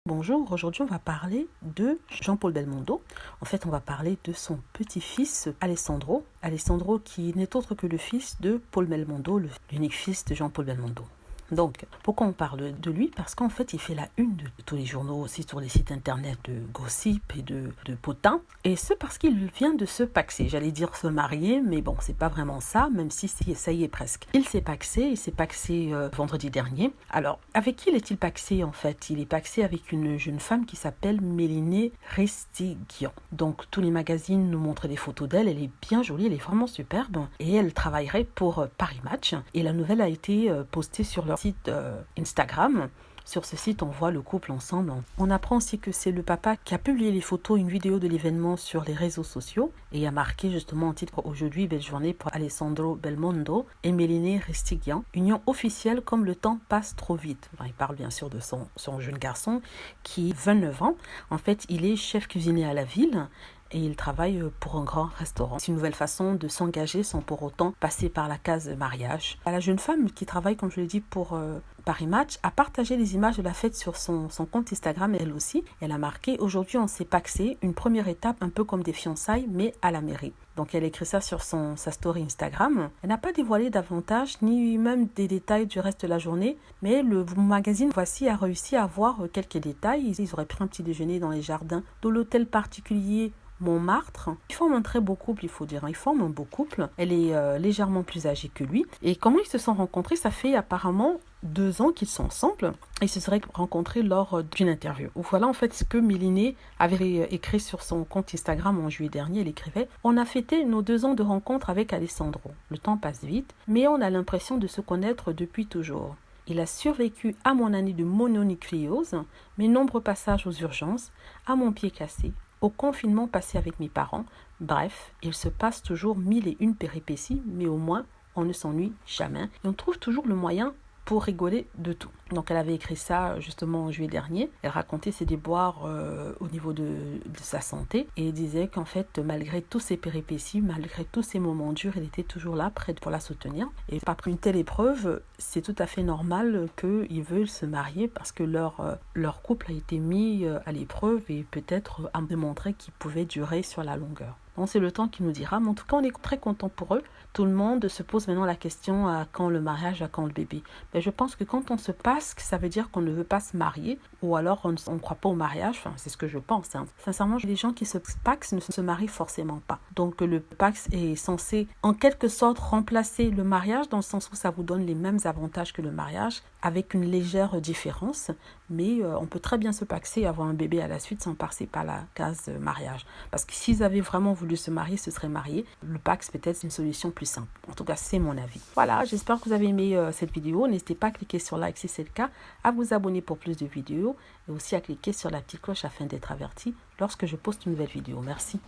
Bonjour, aujourd'hui on va parler de Jean-Paul Belmondo. En fait, on va parler de son petit-fils Alessandro. Alessandro qui n'est autre que le fils de Paul Belmondo, l'unique fils de Jean-Paul Belmondo. Donc, pourquoi on parle de lui? Parce qu'en fait, il fait la une de tous les journaux, aussi sur les sites internet de Gossip et de Potin. Et c'est parce qu'il vient de se paxer. J'allais dire se marier, mais bon, c'est pas vraiment ça, même si ça y est presque. Il s'est paxé vendredi dernier. Alors, avec qui est-il paxé en fait? Il est paxé avec une jeune femme qui s'appelle Mélinée Restighian. Donc, tous les magazines nous montrent des photos d'elle. Elle est bien jolie, elle est vraiment superbe. Et elle travaillerait pour Paris Match. Et la nouvelle a été postée sur leur site Instagram. Sur ce site, on voit le couple ensemble. On apprend aussi que c'est le papa qui a publié les photos, une vidéo de l'événement sur les réseaux sociaux et a marqué justement en titre aujourd'hui belle journée pour Alessandro Belmondo et Mélinée Restighian. Union officielle comme le temps passe trop vite. Enfin, il parle bien sûr de son jeune garçon qui a 29 ans. En fait, il est chef cuisinier à la ville. Et il travaille pour un grand restaurant. C'est une nouvelle façon de s'engager sans pour autant passer par la case mariage. La jeune femme qui travaille, comme je l'ai dit, pour Paris Match, a partagé les images de la fête sur son compte Instagram, elle aussi. Elle a marqué « Aujourd'hui, on s'est paxé, une première étape un peu comme des fiançailles, mais à la mairie ». Donc elle écrit ça sur sa story Instagram. Elle n'a pas dévoilé davantage, ni même des détails du reste de la journée, mais le magazine Voici a réussi à voir quelques détails. Ils auraient pris un petit déjeuner dans les jardins de l'hôtel particulier Montmartre. Ils forment un très beau couple, il faut dire. Ils forment un beau couple. Elle est légèrement plus âgée que lui. Et comment ils se sont rencontrés? Ça fait apparemment 2 ans qu'ils sont ensemble. Ils se seraient rencontrés lors d'une interview. Voilà en fait ce que Mélinée avait écrit sur son compte Instagram en juillet dernier. Elle écrivait « On a fêté nos 2 ans de rencontre avec Alessandro. Le temps passe vite, mais on a l'impression de se connaître depuis toujours. Il a survécu à mon année de mononucléose, mes nombreux passages aux urgences, à mon pied cassé, au confinement passé avec mes parents. Bref, il se passe toujours 1001 péripéties, mais au moins, on ne s'ennuie jamais. Et on trouve toujours le moyen pour rigoler de tout. » Donc elle avait écrit ça justement en juillet dernier. Elle racontait ses déboires au niveau de sa santé et disait qu'en fait, malgré tous ses péripéties, malgré tous ces moments durs, il était toujours là, prêt pour la soutenir. Et après une telle épreuve, c'est tout à fait normal qu'ils veulent se marier parce que leur couple a été mis à l'épreuve et peut-être à démontrer qu'il pouvait durer sur la longueur. Donc c'est le temps qui nous dira, mais en tout cas on est très content pour eux. Tout le monde se pose maintenant la question à quand le mariage, à quand le bébé. Mais je pense que quand on se passe, ça veut dire qu'on ne veut pas se marier ou alors on ne croit pas au mariage. Enfin, c'est ce que je pense. Sincèrement, les gens qui se paxent ne se marient forcément pas. Donc le pax est censé en quelque sorte remplacer le mariage dans le sens où ça vous donne les mêmes avantages que le mariage avec une légère différence. Mais on peut très bien se paxer et avoir un bébé à la suite sans passer par la case mariage. Parce que s'ils avaient vraiment voulu se marier, se seraient mariés. Le pax peut-être c'est une solution plus simple. En tout cas, c'est mon avis. Voilà, j'espère que vous avez aimé cette vidéo. N'hésitez pas à cliquer sur like si c'est le cas, à vous abonner pour plus de vidéos et aussi à cliquer sur la petite cloche afin d'être averti lorsque je poste une nouvelle vidéo. Merci.